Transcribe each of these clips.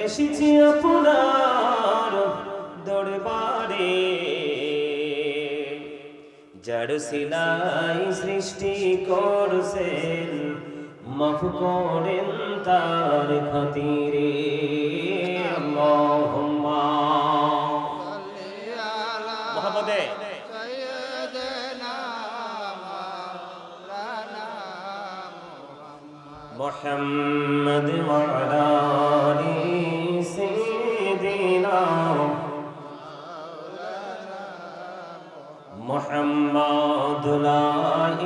এসেছি আপনার দরবারে, যার সিলাই সৃষ্টি করছেন, মাফ করেন তার খাতিরে। আল্লাহুম্মা মুহাম্মাদে মুহাম্মদ ওয়া আলা আলি সাইয়্যিদিনা মুহাম্মাদ। লা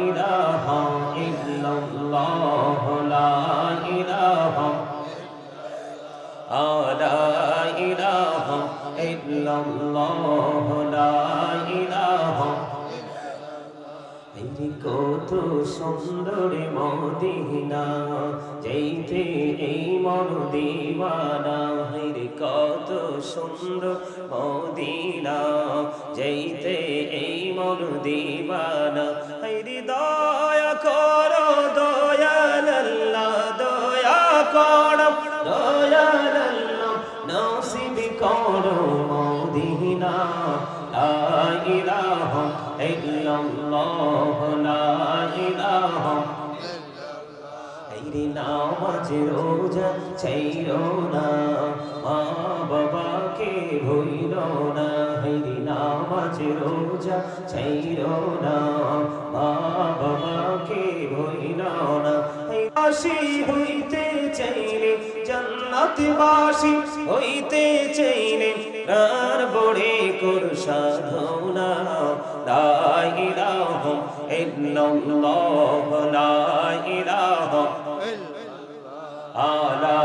ইলাহা ইল্লাল্লাহ, লা ইলাহা লা ইলাহা ইল্লাল্লাহ, লা ইলাহা। কত সুন্দর মদিনা, যেইতে এই মন দিওয়ানা। কত সুন্দর মদিনা, যেইতে এই মন দিওয়ানা। দয়া করো দয়াল আল্লাহ, দয়া করো দয়াল আল্লাহ, নসিব করো মদিনা। লা ইলাহা ইল্লাল্লাহ, লা ইলাহা। এই নামাজ রোজা ছাইরো না, মা বাবাকে ভুইলো না। এই নামাজ রোজা ছাইরো না, মা বাবাকে ভুইলো না। বাসী হইতে চাইলে, জান্নাতবাসী হইতে চাইলে, প্রাণ ভরে কর সাধনা। লা ইলাহা ইল্লাল্লাহ, লা ইলাহা লা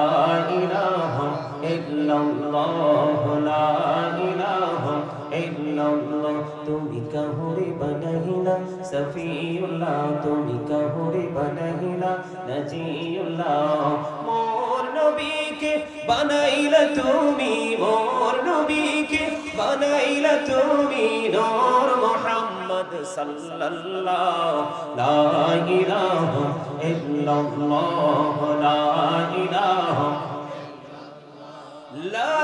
ইলাহা ইল্লাল্লাহ, লা ইলাহা ইল্লাল্লাহ। তুমি কাহুরে বানাইলা সফিউল্লাহ, তুমি কাহুরে বানাইলা নজিউল্লাহ। মোর নবীকে বানাইলা তুমি, মোর নবীকে বানাইলা তুমি নূর মুহাম্মদ সাল্লাল্লাহ। লা ইলাহা ইল্লাল্লাহ, লা ইলাহা লা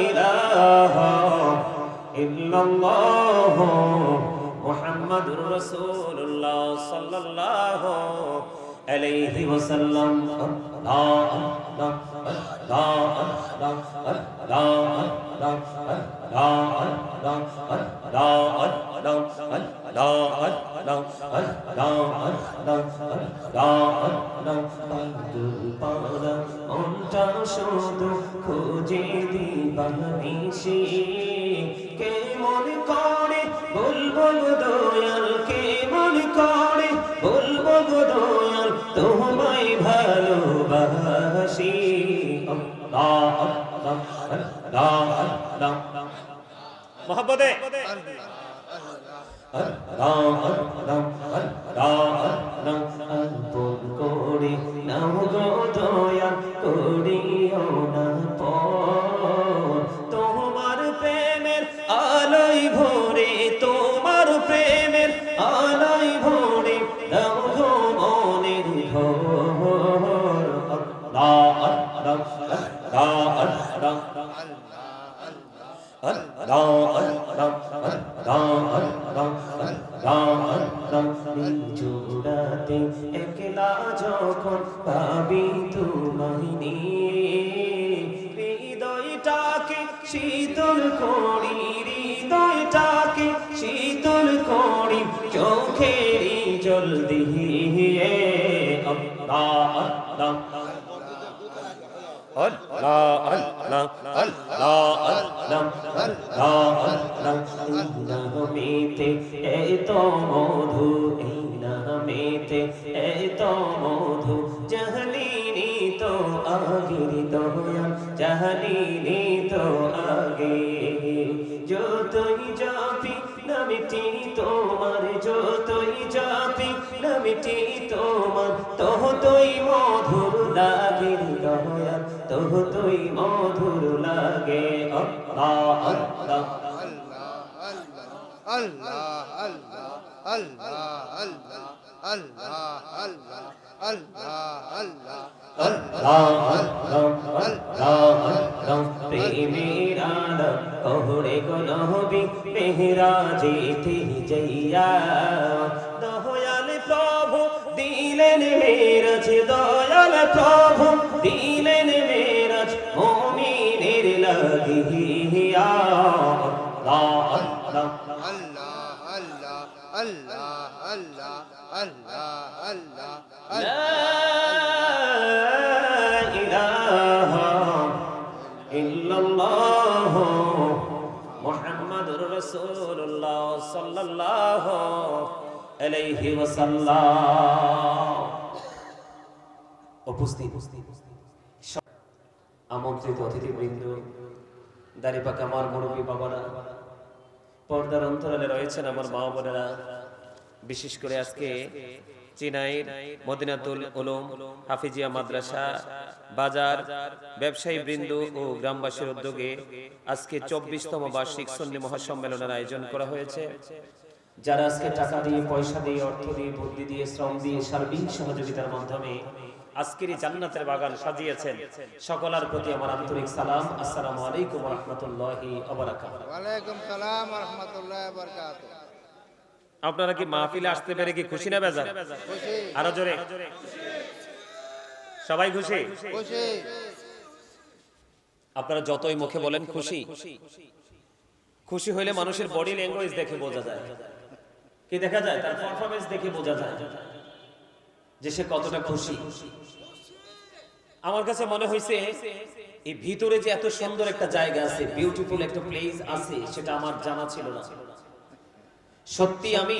ইলাহা ইল্লাল্লাহ মুহাম্মাদুর রাসূলুল্লাহ সাল্লাল্লাহু আলাইহি ওয়াসাল্লাম। লা লা লা লা মনটা শুধু খুঁজে দিবানিশি, কে মন করে বলবো দয়াল, কে মন করে বলবো দয়াল, তোমায় ভালোবাসি। মোহাম্মদে করে নাম গো দয়াল, করিও না পর। তোমার প্রেমের আলোয় ভরে, তোমার প্রেমের আলোয় ভরে, নাম গো মনের ঘর। জোড়াতে একলা যখন ভাবি তোমায় নিয়ে, হৃদয়টাকে শীতল করি, হৃদয়টাকে শীতল করি, চোখেরই জল দিয়ে। আল্লাহ আল্লাহ আল্লাহ আল্লাহ আল্লাহ আল্লাহ আল্লাহ। এই নামেতে এত মধু, এই নামেতে এত মধু, জাহলিনি তো আগের দয়াল, জাহলিনি তো আগে। যতই জাপি নামটি তোমার, যতই জাপি নামটি তোমার, ততই মধুর লাগে দয়াল, ততই মধুর লাগে। আল্লাহ আল্লাহ আল্লাহ আল্লাহ আল্লাহ আল্লাহ আল্লাহ প্রেমের আলো কোহরে গো নবী মেহরাজেতে যাইয়া দয়াল প্রভু দিলেন মেরাজ দয়াল প্রভু দিলেন মেরাজ মুমিনের লাগিয়া আল্লাহ আল্লাহ লা ইলাহা ইল্লাল্লাহ মুহাম্মাদুর রাসূলুল্লাহ সাল্লাল্লাহু আলাইহি ওয়াসাল্লাম। উপস্থিত আমন্ত্রিত অতিথিবৃন্দ, দাড়িপাকা আমার মুরব্বী বাবারা, পর্দার অন্তরালে রয়েছেন আমার মা বোনেরা, বিশেষ করে আজকে চিনাইর মদিনাতুল উলুম হাফিজিয়া মাদ্রাসা বাজার ব্যবসায়ী বৃন্দ ও গ্রামবাসীর উদ্যোগে আজকে 24তম বার্ষিক সুন্নি মহাসম্মেলনের আয়োজন করা হয়েছে। যারা আজকে টাকা দিয়ে, পয়সা দিয়ে, অর্থ দিয়ে, বুদ্ধি দিয়ে, শ্রম দিয়ে, সার্বিক সহযোগিতার মাধ্যমে আজকের এই জান্নাতের বাগান সাজিয়েছেন, সকলের প্রতি আমার আন্তরিক সালাম। আসসালামু আলাইকুম ওয়া রাহমাতুল্লাহি ওয়া বারাকাতুহু। ওয়া আলাইকুম সালাম ওয়া রাহমাতুল্লাহি ওয়া বারাকাতুহু। আপনারা কি মাহফিলে আসতে পেরে কি খুশি না বেজার? খুশি। আরো জোরে। সবাই খুশি? খুশি। আপনারা যতই মুখে বলেন খুশি, খুশি হইলে মানুষের বডি ল্যাঙ্গুয়েজ দেখে বোঝা যায়। কি দেখা যায়? তার পারফরম্যান্স দেখে বোঝা যায় যে সে কতটা খুশি। আমার কাছে মনে হয়েছে এই ভিতরে যে এত সুন্দর একটা জায়গা আছে, বিউটিফুল একটা প্লেস আছে, সেটা আমার জানা ছিল না। সত্যি আমি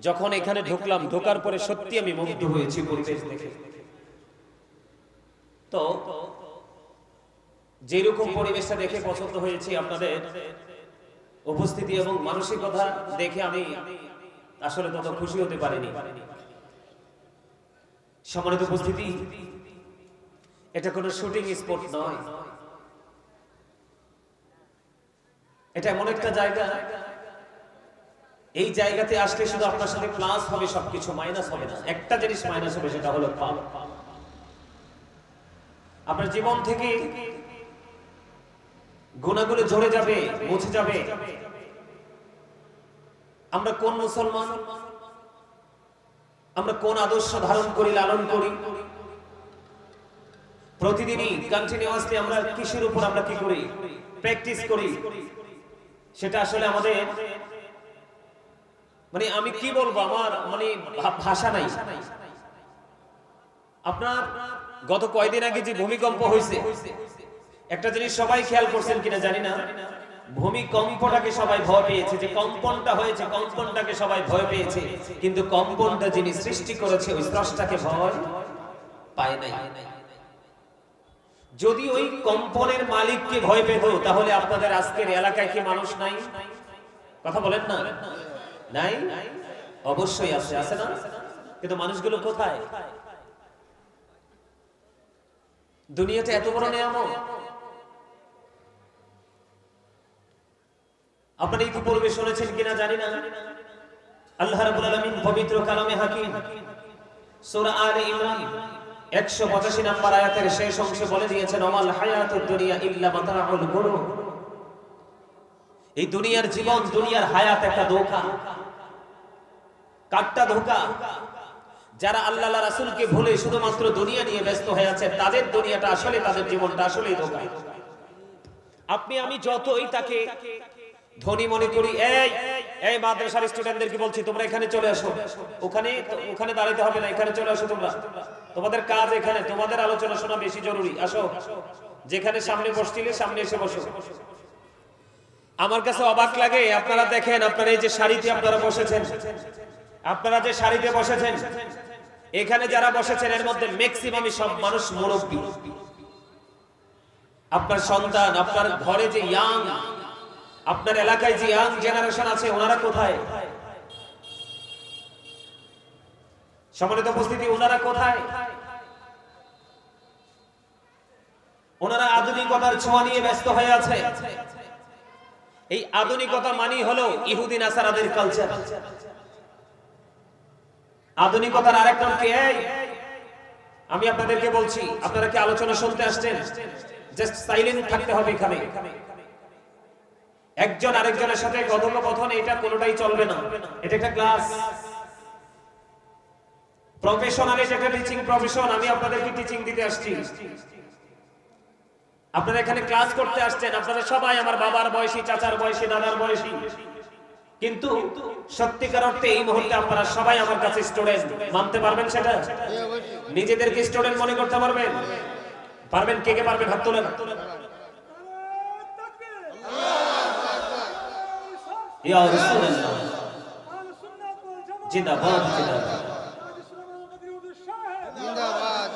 যখন এখানে ঢুকলাম, ঢোকার পরে সত্যি আমি মুগ্ধ হয়েছি পরিবেশ দেখে। তো যেরকম পরিবেশটা দেখে পছন্দ হয়েছে, আপনাদের উপস্থিতি এবং মানসিকতা দেখে আমি আসলে তত খুশি হতে পারিনি। সম্মানিত উপস্থিতি, এটা কোনো শুটিং স্পট নয়, এটা এমন একটা জায়গা, এই জায়গাতে আসলে শুধু আপনার সাথে প্লাস হবে, সবকিছু মাইনাস হবে না। একটা জিনিস মাইনাস হবে, সেটা হলো পাপ। আপনার জীবন থেকে গুনাহগুলো ঝরে যাবে, মুছে যাবে। আমরা কোন মুসলমান, আমরা কোন আদর্শ ধারণ করি, লালন করি, প্রতিদিনই কন্টিনিউয়াসলি আমরা কিসের উপর আমরা কি করি, প্র্যাকটিস করি, সেটা আসলে আমাদের মানে আমি কি বলবো, আমার মানে ভাষা নাই। আপনার গত কয়েকদিন আগে যে ভূমিকম্প হয়েছে, একটা জিনিস সবাই খেয়াল করছেন কিনা জানি না, ভূমিকম্পটাকে সবাই ভয় পেয়েছে, যে কম্পনটা হয়েছে কম্পনটাকে সবাই ভয় পেয়েছে, কিন্তু কম্পনটা যিনি সৃষ্টি করেছে ওই স্রষ্টাকে ভয় পায় নাই। যদি ওই কম্পনের মালিককে ভয় পেত, তাহলে আপনাদের আজকের এলাকায় কি মানুষ নাই? কথা বলেন না, নাই? অবশ্যই আছে, আছে না? কিন্তু মানুষগুলো কোথায়? দুনিয়াতে এত বড় নিয়ামত, আপনারা কি পূর্বে শুনেছেন কিনা জানি না। আল্লাহ রাব্বুল আলামিন পবিত্র কালামে হাকিম সূরা আলে ইমরান 185 নম্বর আয়াতের শেষ অংশে বলে দিয়েছেন, ওয়াল হায়াতুদ দুনিয়া ইল্লা মাতাউল গুরুর। এই দুনিয়ার জীবন, দুনিয়ার হায়াত একটা ধোঁকা। কাটটা ধোঁকা। যারা আল্লাহ রাসূলকে ভুলে শুধুমাত্র দুনিয়া নিয়ে ব্যস্ত হয়ে আছে, তাদের দুনিয়াটা আসলে, তাদের জীবনটা আসলেই ধোঁকা। আপনি আমি যতই তাকে ধনী মনে করি, এই মাদ্রাসার স্টুডেন্টদেরকে বলছি, তোমরা এখানে চলে আসো, ওখানে দাঁড়াইতে হবে না, এখানে চলে আসো, তোমরা তোমাদের কাজ এখানে, তোমাদের আলোচনা শোনা বেশি জরুরি, আসো, যেখানে সামনে বসছিলে সামনে এসে বসো। আমার কাছে অবাক লাগে, আপনারা দেখেন, আপনারা এই যে সারিতে আপনারা বসেছেন, আপনারা যে সারিতে বসেছেন, এখানে যারা বসেছেন এর মধ্যে ম্যাক্সিমামই সব মানুষ মুরব্বী। আপনার সন্তান, আপনার ঘরে যে ইয়াং, আপনার এলাকায় যে ইয়াং জেনারেশন আছে, ওনারা কোথায়? সম্মানিত উপস্থিতি, ওনারা কোথায়? ওনারা আধুনিকতার ছোঁয়া নিয়ে ব্যস্ত হয়ে আছে। এই আধুনিকতা মানেই হলো ইহুদি নাসারাদের কালচার। আধুনিকতার আরেকটা কি? আমি আপনাদেরকে বলছি, আপনারা কি আলোচনা শুনতে আসছেন? জাস্ট সাইলেন্ট থাকতে হবে এখানে। একজন আরেকজনের সাথে কথোপকথন এটা কোনোটাই চলবে না। এটা একটা ক্লাস, প্রফেশনাল, এটা একটা টিচিং প্রফেশন। আমি আপনাদেরকে টিচিং দিতে আসছি। আপনারা এখানে ক্লাস করতে আসছেন, আপনারা সবাই আমার বাবার বয়সী, চাচার বয়সী, দাদার বয়সী, কিন্তু সত্যিকার অর্থে এই মুহূর্তে আপনারা সবাই আমার কাছে স্টুডেন্ট। মানতে পারবেন সেটা? নিজেদেরকে স্টুডেন্ট মনে করতে পারবেন? পারবেন? কে কে পারবেন? হাত তোলেন। ইয়া রাসূলুল্লাহ, জিন্দাবাদ জিন্দাবাদ। জিন্দাবাদ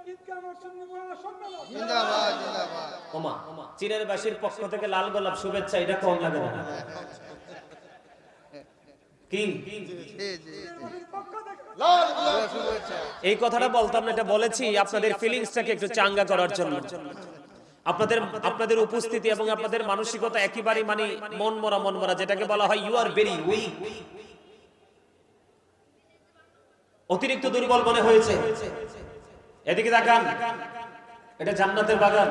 জিন্দাবাদ জিন্দাবাদ জিন্দাবাদ। ওমা, চীনের বাসীর পক্ষ থেকে লাল গোলাপ শুভেচ্ছা, এটা কম লাগে না? কি জি জি লাল গোলাপ শুভেচ্ছা। এই কথাটা বলতাম না, এটা বলেছি আপনাদের ফিলিংসটাকে একটু চাঙ্গা করার জন্য। আপনাদের উপস্থিতি এবং আপনাদের মানসিকতা একেবারে মানে মন মরা, যেটাকে বলা হয় ইউ আর ভেরি উইক, অতিরিক্ত দুর্বল মনে হয়েছে। এদিকে তাকান, এটা জান্নাতের বাগান।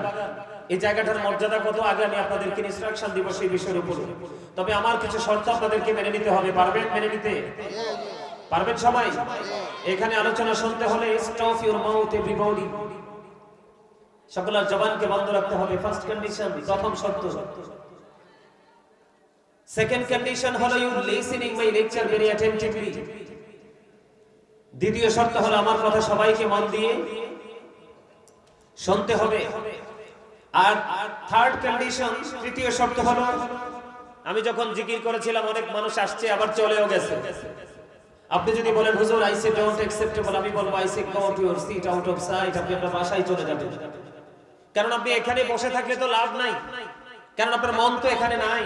এই জায়গাটার মর্যাদা কত, আগে আমি আপনাদেরকে ইনস্ট্রাকশন দিব সেই বিষয়ের উপর। তবে আমার কিছু শর্ত আপনাদেরকে মেনে নিতে হবে। পারবেন মেনে নিতে? পারবেন সবাই? এখানে আলোচনা শুনতে হলে স্টপ ইউর মাউথ এভরিবডি, সকলের জবানকে বন্ধ রাখতে হবে। ফার্স্ট কন্ডিশন, প্রথম শর্ত। সেকেন্ড কন্ডিশন হলো you listening my lecture very attentively. দ্বিতীয় শর্ত হলো আমার কথা সবাইকে মন দিয়ে শুনতে হবে। আর থার্ড কন্ডিশন, তৃতীয় শর্ত হলো, আমি যখন জিকির করেছিলাম অনেক মানুষ আসছে আবার চলেও গেছে। আপনি যদি বলেন হুজুর আই সে ডোন্ট অ্যাকসেপ্টেবল, আমি বলবো I say go to your seat out of sight, আপনি আপনার বাসায় চলে যাবেন। কারণ আপনি এখানে বসে থাকলে তো লাভ নাই, কারণ আপনার মন তো এখানে নাই।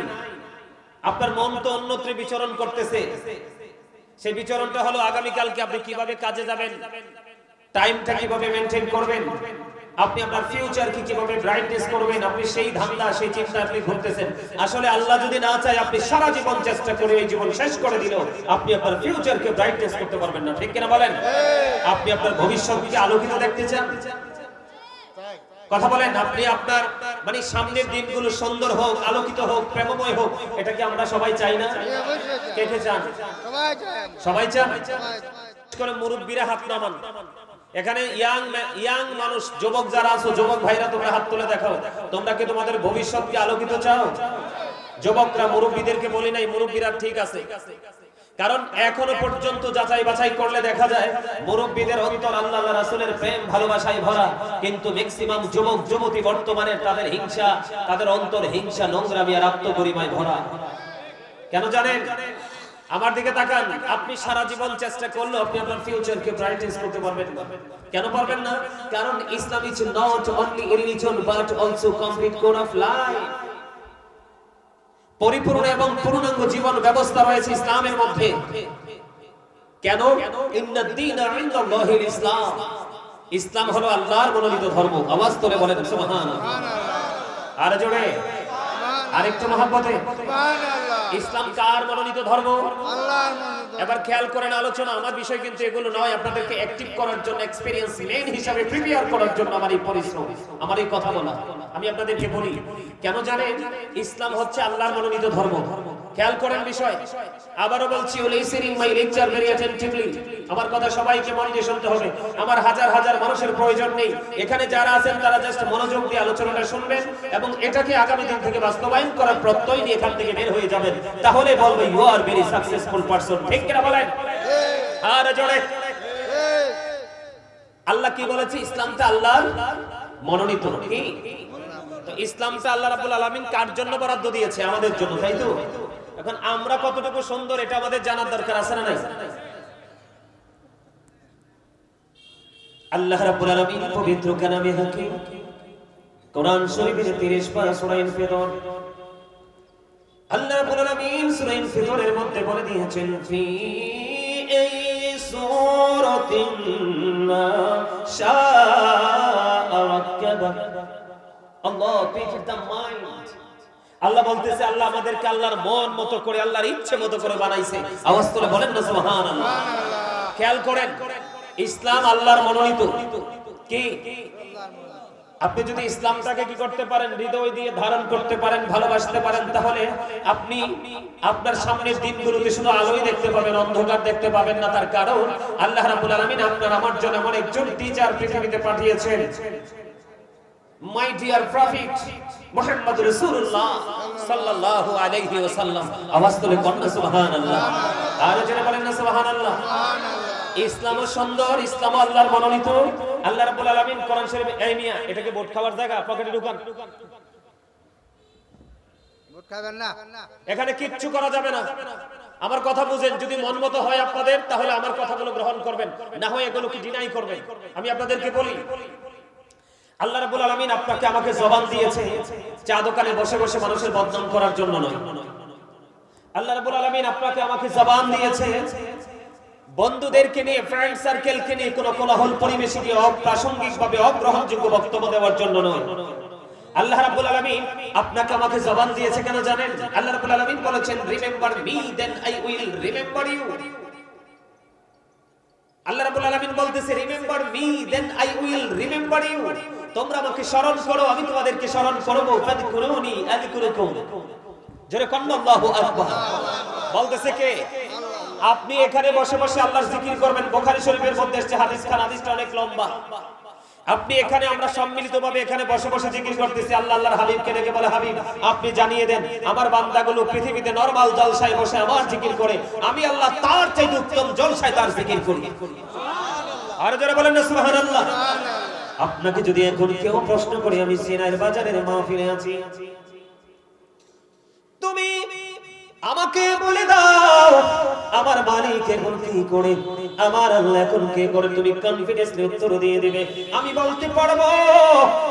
আপনার মন তো অন্যত্র বিচরণ করতেছে। সেই বিচরণটা হলো আগামীকালকে আপনি কিভাবে কাজে যাবেন, টাইমটা কিভাবে মেনটেন করবেন, আপনি আপনার ফিউচারকে কিভাবে ব্রাইটনেস করবেন, আপনি সেই ধান্দা, সেই চিন্তা আপনি ঘুরতেছেন। আসলে আল্লাহ যদি না চায়, আপনি সারা জীবন চেষ্টা করে এই জীবন শেষ করে দিলেও আপনি আপনার ফিউচারকে ব্রাইটনেস করতে পারবেন না। ঠিক কিনা বলেন? আপনি আপনার ভবিষ্যৎকে আলোকিত দেখতে চান? কথা বলেন। আপনি আপনার মানে সামনের দিনগুলো সুন্দর হোক, আলোকিত হোক, প্রেমময় হোক, এটা কি আমরা সবাই চাই না? কে কে চান? সবাই চান। করে মুরব্বীরা হাত নামান। এখানে ইয়াং মানুষ, যুবক যারা আছো, যুবক ভাইরা তোমরা হাত তুলে দেখাও। তোমরা কি তোমাদের ভবিষ্যৎকে আলোকিত চাও? যুবকরা, মুরব্বীদেরকে বলি নাই, মুরব্বীরা ঠিক আছে, কারণ এখনো পর্যন্ত যাচাই বাছাই করলে দেখা যায় মুরব্বীদের অন্তর আল্লাহ রাসূলের প্রেম ভালোবাসায় ভরা, কিন্তু ম্যাক্সিমাম যুবক যুবতী বর্তমানে তাদের হিংসা, তাদের অন্তর হিংসা, নোংরামি আর আত্মগরিমায় ভরা। কেন জানেন? আমার দিকে তাকান। আপনি সারা জীবন চেষ্টা করলে আপনি আপনার ফিউচারকে ব্রাইটেন্স করতে পারবেন। কেন পারবেন না? কারণ ইসলাম is not only a religion but also complete code of life. পরিপূর্ণ এবং পূর্ণাঙ্গ জীবন ব্যবস্থা রয়েছে ইসলামের মধ্যে। কেন? ইন্নাদ-দীনা ইনদাল্লাহিল ইসলাম। ইসলাম হলো আল্লাহর মনোনীত ধর্ম। আওয়াজ করে বলেন সুবহানাল্লাহ। আর জোরে আরেকটু মহব্বতে সুবহানাল্লাহ। ইসলাম কার মনোনীত ধর্ম? আল্লাহর মনোনীত। এবার খেয়াল করেন, আলোচনা আমার বিষয় কিন্তু এগুলো নয়। আপনাদেরকে অ্যাক্টিভ করার জন্য, এক্সপেরিয়েন্স মেন হিসাবে প্রিপেয়ার করার জন্য আমার এই পরিশ্রম, আমার এই কথা বলা। আমি আপনাদেরকে বলি, কেন জানেন? ইসলাম হচ্ছে আল্লাহর মনোনীত ধর্ম। খেয়াল করেন বিষয়। আবারও বলছি, listening my lecture very attentively. আমার কথা সবাইকে মন দিয়ে শুনতে হবে। আমার হাজার হাজার মানুষের প্রয়োজন নেই। এখানে যারা আছেন তারা জাস্ট মনোযোগ দিয়ে আলোচনাটা শুনবেন এবং এটাকে আগামী দিন থেকে বাস্তবায়ন করার প্রত্যয় নিয়ে এখান থেকে বের হয়ে যাবেন। তাহলে বলবে you are very successful person. ঠিক কিনা বলেন? আর জোরে। আল্লাহ কি বলেছে? ইসলামটা আল্লাহর মনোনীত। কি? তো ইসলামটা আল্লাহ রাব্বুল আলামিন কার জন্য বরাদ্দ দিয়েছে? আমাদের জন্য, তাই তো? এখন আমরা কতটুকু সুন্দর এটা আমাদের জানার দরকার আছে না নাই? আল্লাহ রাব্বুল আলামিন পবিত্র কালামে হাকিম কোরআন শরীফের 30 পারা সূরা ইনফিতর, আল্লাহ রাব্বুল আলামিন সূরা ইনফিতরের মধ্যে বলে দিয়েছেন, ফি এই সূরাতিন মা শাআ রাক্কাবা। Allah created the mind আল্লাহ বলতেছে আল্লাহ আমাদেরকে আল্লাহর মন মতো করে আল্লাহর ইচ্ছে মতো করে বানাইছে। আওয়াজ তুলে বলেন না সুবহানাল্লাহ। খেয়াল করেন, ইসলাম আল্লাহর মনোনীত। কি আপনি যদি ইসলামটাকে কি করতে পারেন, হৃদয় দিয়ে ধারণ করতে পারেন, ভালোবাসতে পারেন, তাহলে আপনি আপনার সামনের দিনগুলোতে শুধু আলোই দেখতে পাবেন, অন্ধকার দেখতে পাবেন না। তার কারণ আল্লাহ রাব্বুল আলামিন আপনার আমার জন্য এমন একজন টিচার পৃথিবীতে পাঠিয়েছেন, মাই ডিয়ার প্রফেট মুহাম্মদ রাসূলুল্লাহ সাল্লাল্লাহু আলাইহি ওয়াসাল্লাম। আওয়াজ তুলে বলেন না সুবহানাল্লাহ। আর জোরে বলেন না সুবহানাল্লাহ। ইসলামও সুন্দর, ইসলাম আল্লাহর মনোনীত। আল্লাহ রাব্বুল আলামিন কোরআন শরীফে, এই মিয়া এটাকে বোট খাওয়ার জায়গা, পকেটে ঢুকান। ভোট খাবেন না। এখানে কিচ্ছু করা যাবে না। আমার কথা বুঝেন, যদি মন মতো হয় আপনাদের তাহলে আমার কথাগুলো গ্রহণ করবেন, না হয় এগুলোকে ডিনাই করবেন। আমি আপনাদেরকে বলি, আল্লাহ রাব্বুল আলামিন আপনাকে আমাকে জবান দিয়েছে চা দোকানে বসে বসে মানুষের বদনাম করার জন্য নয়। আল্লাহ রাব্বুল আলামিন আপনাকে আমাকে জবান দিয়েছে বন্ধুদেরকে নিয়ে, ফ্রেন্ড সার্কেলকে নিয়ে কোনো কোলাহল পরিবেশে গিয়ে অপ্রাসঙ্গিকভাবে অগ্রহণযোগ্য বক্তব্য দেওয়ার জন্য নয়। আল্লাহ রাব্বুল আলামিন আপনাকে আমাকে জবান দিয়েছে কেন জানেন? আল্লাহ রাব্বুল আলামিন বলেছেন, remember me then I will remember you. আল্লাহ রাব্বুল আলামিন বলতেছে, remember me then I will remember you. তোমরা আমাকে স্মরণ করো, আমি তোমাদেরকে স্মরণ করব। ফাযকুরুনি আযকুরুকুম। জোরে কন্না আল্লাহু আকবার। বলতেছে কে? আপনি এখানে বসে বসে আল্লাহর জিকির করবেন। বুখারী শরীফের মধ্যে এসেছে হাদিস খান, হাদিসটা অনেক লম্বা। আপনি এখানে, আমরা সম্মিলিতভাবে এখানে বসে বসে জিকির করতেছি। আল্লাহ আল্লাহর হাবিবকে ডেকে বলে, হাবিব আপনি জানিয়ে দেন আমার বান্দাগুলো পৃথিবীতে নরমাল জলসায় বসে আমার জিকির করে, আমি আল্লাহ তার চাইতে উত্তম জলসায় তার জিকির করি। আর যারা বলেন না সুবহানাল্লাহ। আপনাকে যদি এখন কেউ প্রশ্ন করে, আমি সিনাইর বাজারের মাহফিলে আছি, তুমি আমাকে বলে দাও আমার মালিক এখন কি করে, আমার আল্লাহ এখন কি করে, তুমি কনফিডেন্সলি উত্তর দিয়ে দিবে। আমি বলতে পারবো,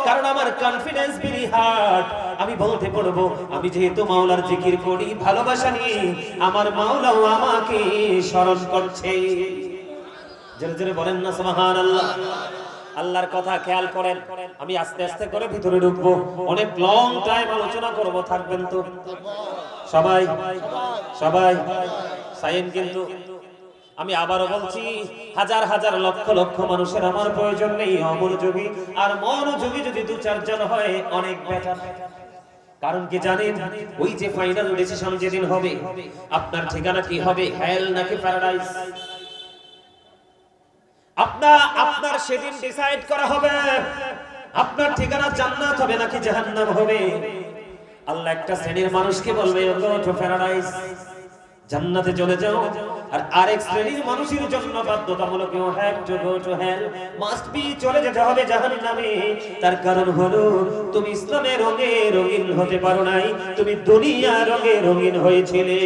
কারণ আমার কনফিডেন্স ভেরি হার্ড। আমি বলতে পারবো, আমি যেহেতু মাওলার জিকির করি ভালোবাসা নিয়ে, আমার মাওলাও আমাকে স্মরণ করছে। জোরে জোরে বলেন না সুবহানাল্লাহ। আল্লাহর কথা খেয়াল করেন। আমি আস্তে আস্তে করে ভিতরে ঢুকবো, অনেক লং টাইম আলোচনা করব, থাকবেন তো সবাই? সবাই সাইন। কিন্তু আমি আবারও বলছি, হাজার হাজার লক্ষ লক্ষ মানুষের আমার প্রয়োজন নেই অমনোযোগী, আর মনোযোগী যদি দু চারজন হয় অনেক বেটার। কারণ কি জানেন, ওই যে ফাইনাল ডিসিশন যেদিন হবে, আপনার ঠিকানা কি হবে, হেল নাকি প্যারাডাইস, আপনার সেদিন ডিসাইড করা হবে। আপনার ঠিকানা জান্নাত হবে নাকি জাহান্নাম হবে। আল্লাহ একটা শ্রেণীর মানুষকে বলবে, গো টু প্যারাডাইস, জান্নাতে চলে যাও। আর আরেক শ্রেণীর মানুষের জন্য বাধ্যতামূলক, you have to go to hell, must be, চলে যেতে হবে জাহান্নামে। তার কারণ হলো তুমি ইসলামের রঙে রঙিন হতে পারো নাই, তুমি দুনিয়ার রঙে রঙিন হয়েছিলে।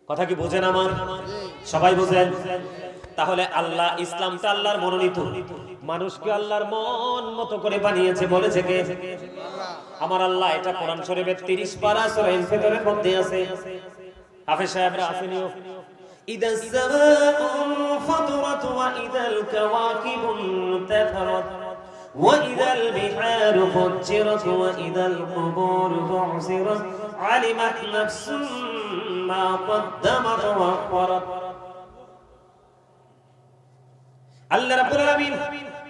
কথা কি বোঝেন আমার? সবাই বোঝেন? তাহলে আল্লাহ, ইসলামটা আল্লাহর মনোনীত, মানুষকে আল্লাহর মন মতো করে বানিয়েছে। বলেছে কে? আমার আল্লাহ। এটা কোরআন শরীফের 30 পারা সূরা ইনফিতরের মধ্যে আছে। হাফেজ সাহেবরা আসেনিও। ইদাস সামাউ ফাতরাত ওয়া ইদাল কাওয়াকিবু ইনতাফারাত ওয়া ইদাল বিহারু ফুজ্জিরাত ওয়া ইদাল কুবুরু বু'সিরাত আলিমাত নাফসুম মা কদ্দামাত ওয়া আখখারাত। আল্লাহ রাব্বুল আলামিন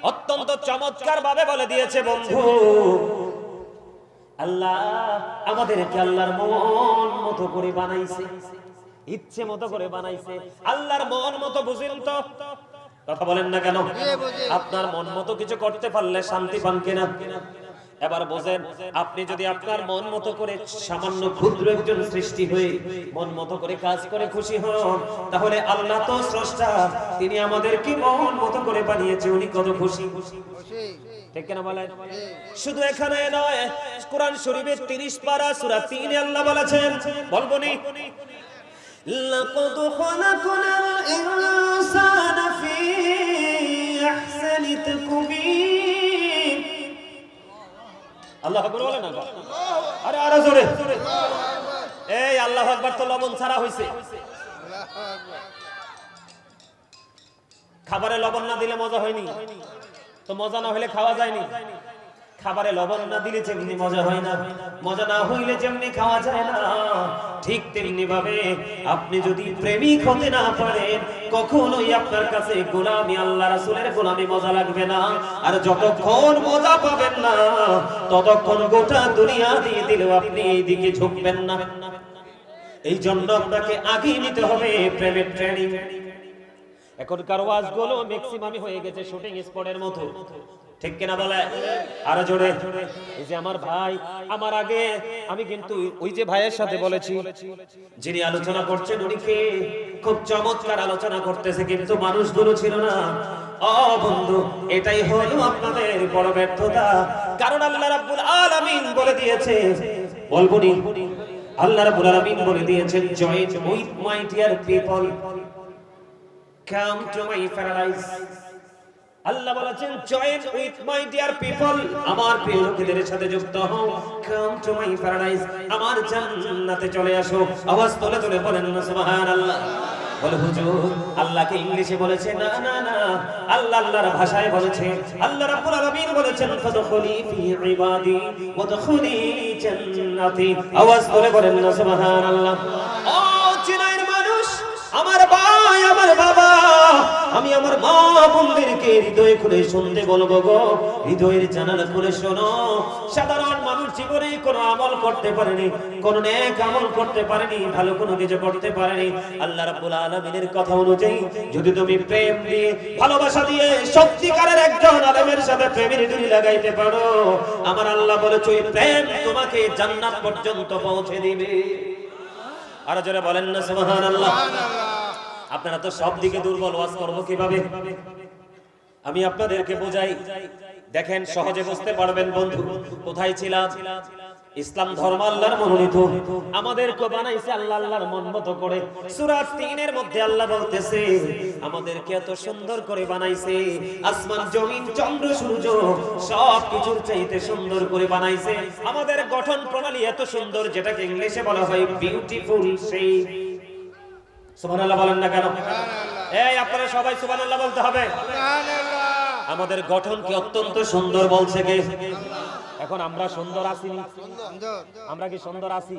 অত্যন্ত চমৎকার ভাবে বলে দিয়েছে, বন্ধু আল্লাহ আমাদেরকে আল্লাহর মন মতো করে বানাইছে, ইচ্ছে মতো করে বানাইছে। আল্লাহর মন মতো বুঝেন তো? কথা বলেন না কেন? আপনার মন মতো কিছু করতে পারলে শান্তি পান কিনা? এবার বোঝেন, আপনি যদি আপনার মন মতো করে, সামান্য ক্ষুদ্র একজন সৃষ্টি হয়ে মন মতো করে কাজ করে খুশি হন, তাহলে আল্লাহ তো স্রষ্টা, তিনি আমাদেরকে মন মতো করে বানিয়েছে, উনি কত খুশি। ঠিক কিনা বলেন? শুধু এখানে নয়, কোরআন শরীফের 30 পারা সূরা 3 আল্লাহ বলেছেন, বলবো নি, লাকাদ খালাকনাল ইনসানা ফি আহসানি তাকওয়িম। আল্লাহু আকবার বলেন না? আরে আরো জোরে। এই আল্লাহু আকবার তো লবণ ছাড়া হইছে। খাবারে লবণ না দিলে মজা হয়নি, তো মজা না হলে খাওয়া যায়নি। খাবারে লবণ না দিলে যেমনি মজা হয় না, মজা না হইলে যেমনি খাওয়া যায় না, ঠিক তেমনি ভাবে আপনি যদি প্রেমিক হতে না পারেন, কখনোই আপনার কাছে গোলামি, আল্লাহ রাসূলের গোলামি মজা লাগবে না। আর যতক্ষণ মজা পাবেন না, ততক্ষণ গোটা দুনিয়া দিয়ে দিলেও আপনি এই দিকে ঝুঁকবেন না। এই জন্য আপনাকে আগেই নিতে হবে প্রেমের ট্রেনিং। এখনকার ওয়াজগুলো ম্যাক্সিমামই হয়ে গেছে শুটিং স্পটের মতো, ঠিক কিনা বলে? আরো জোরে। এই যে আমার ভাই, আমার আগে আমি কিন্তু ওই যে ভাইয়ের সাথে বলেছি, যিনি আলোচনা করছেন উনি কে? খুব চমৎকার আলোচনা করতেছে, কিন্তু মানুষগুলো ছিল না। ও বন্ধু, এটাই হলো আপনাদের বড় ব্যর্থতা। কারণ আল্লাহ রাব্বুল আলামিন বলে দিয়েছে, বলবনি, আল্লাহ রাব্বুল আলামিন বলে দিয়েছেন, join with my dear people, come to my paradise. আল্লাহ বলেছেন, join with my dear people, আমার প্রিয় লোকেদের সাথে যুক্ত হও, কাম টু মাই প্যারাডাইস, আমার জান্নাতে চলে আসো। আওয়াজ তুলে তুলে বলেন না সুবহানাল্লাহ। বলে হুজুর, আল্লাহকে ইংলিশে বলেছে? না না না, আল্লাহ আল্লাহর ভাষায় বলেছে। আল্লাহ রাব্বুল আলামিন বলেছেন, ফাদখুলি ফি ইবাদি ওয়াদখুলি জান্নাতি। আওয়াজ তুলে বলেন না সুবহানাল্লাহ। ও চিনাইয়ের মানুষ, আমার ভাই, আমার বাবা, আমি আমার মা বোনদেরকে হৃদয় খুলে শুনতে বলবো গো, হৃদয়ের জানালা খুলে শোনো। সাধারণ মানুষ জীবনে কোনো আমল করতে পারেনি, কোন নেক আমল করতে পারেনি, ভালো কোনো কিছু করতে পারেনি। আল্লাহ রাব্বুল আলামিনের কথা অনুযায়ী যদি তুমি প্রেম দিয়ে, ভালোবাসা দিয়ে সত্যিকারের একজন আলেমের সাথে প্রেমের ডুরি লাগাইতে পারো, আমার আল্লাহ বলেছে ওই প্রেম তোমাকে জান্নাত পর্যন্ত পৌঁছে দিবে। আর যারা বলেন না সুবহানাল্লাহ। আপনারা তো সব দিকে দুর্বল, ওয়াজ করব কিভাবে? আমি আপনাদেরকে বোঝাই, দেখেন সহজে বুঝতে পারবেন বন্ধু। কোথায় ছিলাম? ইসলাম ধর্ম আল্লাহর মনোনীত, আমাদেরকে বানাইছে আল্লাহ আল্লাহর মন মতো করে। সূরা ৩ এর মধ্যে আল্লাহ বলতেছে, আমাদেরকে এত সুন্দর করে বানাইছে, আসমান জমিন চন্দ্র সূর্য সব কিছুর চাইতে সুন্দর করে বানাইছে। আমাদের গঠন প্রণালী এত সুন্দর, যেটাকে ইংলিশে বলা হয় বিউটিফুল শেপ। সুবহানাল্লাহ বলেন না কেন? এই আপনারা সবাই সুবহানাল্লাহ বলতে হবে। আমাদের গঠন কি অত্যন্ত সুন্দর বলছে কে? এখন আমরা সুন্দর আছি? আমরা কি সুন্দর আছি?